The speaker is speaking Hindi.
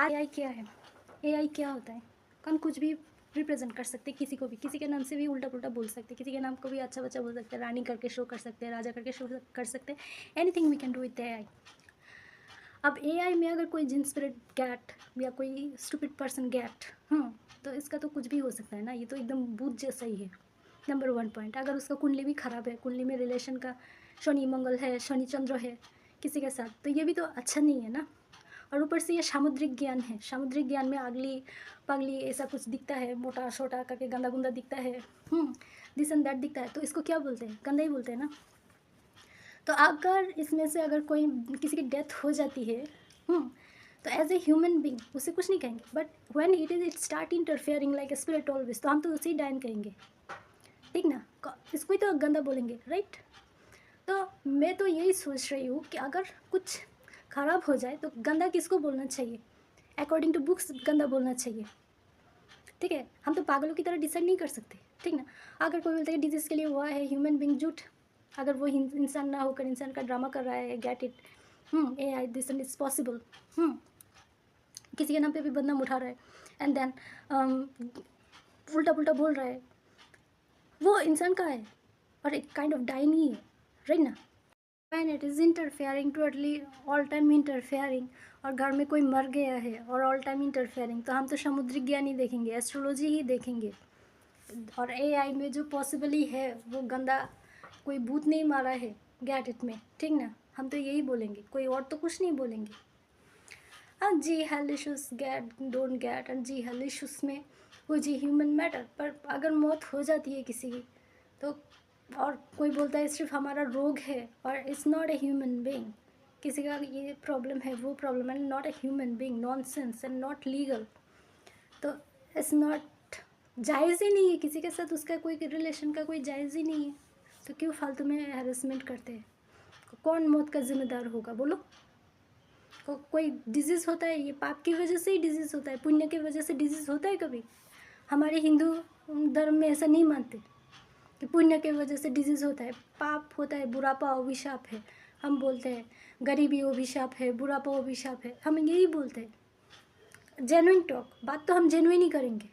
एआई क्या है? एआई क्या होता है? हम कुछ भी रिप्रेजेंट कर सकते हैं, किसी को भी, किसी के नाम से भी उल्टा पुल्टा बोल सकते हैं, किसी के नाम को भी अच्छा बच्चा बोल सकते हैं, रानी करके शो कर सकते हैं, राजा करके शो कर सकते हैं। Anything we can do with AI. अब एआई में अगर कोई जिन स्पिरिट गैट या कोई स्टूपिड पर्सन गैट, तो इसका तो कुछ भी हो सकता है ना। ये तो एकदम भूत जैसा ही है। नंबर 1 पॉइंट, अगर उसका कुंडली भी ख़राब है, कुंडली में रिलेशन का शनि मंगल है, शनि चंद्र है किसी के साथ, तो ये भी तो अच्छा नहीं है ना। और ऊपर से ये सामुद्रिक ज्ञान है। सामुद्रिक ज्ञान में अगली पगली ऐसा कुछ दिखता है, मोटा छोटा करके गंदा गुंदा दिखता है, दिस एंड दैट दिखता है, तो इसको क्या बोलते हैं? गंदा ही बोलते हैं ना। तो अगर इसमें से अगर कोई किसी की डेथ हो जाती है, तो एज ए ह्यूमन बींग उसे कुछ नहीं कहेंगे, but when it start interfering like a spirit always, तो हम तो उसे ही डायन कहेंगे, ठीक ना। इसको ही तो गंदा बोलेंगे, राइट। तो मैं तो यही सोच रही हूँ कि अगर कुछ ख़राब हो जाए तो गंदा किसको बोलना चाहिए? अकॉर्डिंग टू बुक्स गंदा बोलना चाहिए, ठीक है। हम तो पागलों की तरह डिसाइड नहीं कर सकते, ठीक ना। अगर कोई बोलता है कि डिजीज़ के लिए हुआ है, ह्यूमन बींग झूठ, अगर वो इंसान ना होकर इंसान का ड्रामा कर रहा है, get it, AI this and it's possible, किसी के नाम पे भी बदनाम उठा रहा है एंड देन उल्टा पुल्टा बोल रहा है, वो इंसान का है और एक काइंड ऑफ डाइन ही है, राइट ना। When it is interfering, totally all time interfering, और घर में कोई मर गया है और ऑल टाइम इंटरफेयरिंग, तो हम तो समुद्रिक ज्ञान ही देखेंगे, एस्ट्रोलॉजी ही देखेंगे। और एआई में जो पॉसिबली है वो गंदा, कोई भूत नहीं मारा है गेट इट में, ठीक ना। हम तो यही बोलेंगे, कोई और तो कुछ नहीं बोलेंगे। हाँ जी, health issues get don't get, and जी हेल्थ इश्यूज में वो जी ह्यूमन मैटर, पर अगर मौत हो जाती है किसी की तो, और कोई बोलता है सिर्फ हमारा रोग है और it's not a human being, किसी का ये प्रॉब्लम है वो प्रॉब्लम है, not a human being, nonsense and not legal, तो इट्स नॉट, जायज़ ही नहीं है किसी के साथ उसका कोई रिलेशन का कोई जायज़ ही नहीं है, तो क्यों फालतू में हैरेसमेंट करते हैं? कौन मौत का जिम्मेदार होगा बोलो? कोई डिजीज़ होता है, ये पाप की वजह से ही डिजीज़ होता है, पुण्य की वजह से डिजीज़ होता है कभी? हमारे हिंदू धर्म में ऐसा नहीं मानते कि पुण्य की वजह से डिजीज़ होता है, पाप होता है, बुढ़ापा अभिशाप है। हम बोलते हैं गरीबी अभिशाप है, बुढ़ापा अभिशाप है, हम यही बोलते हैं। जेन्युइन टॉक, बात तो हम जेन्युइन ही करेंगे।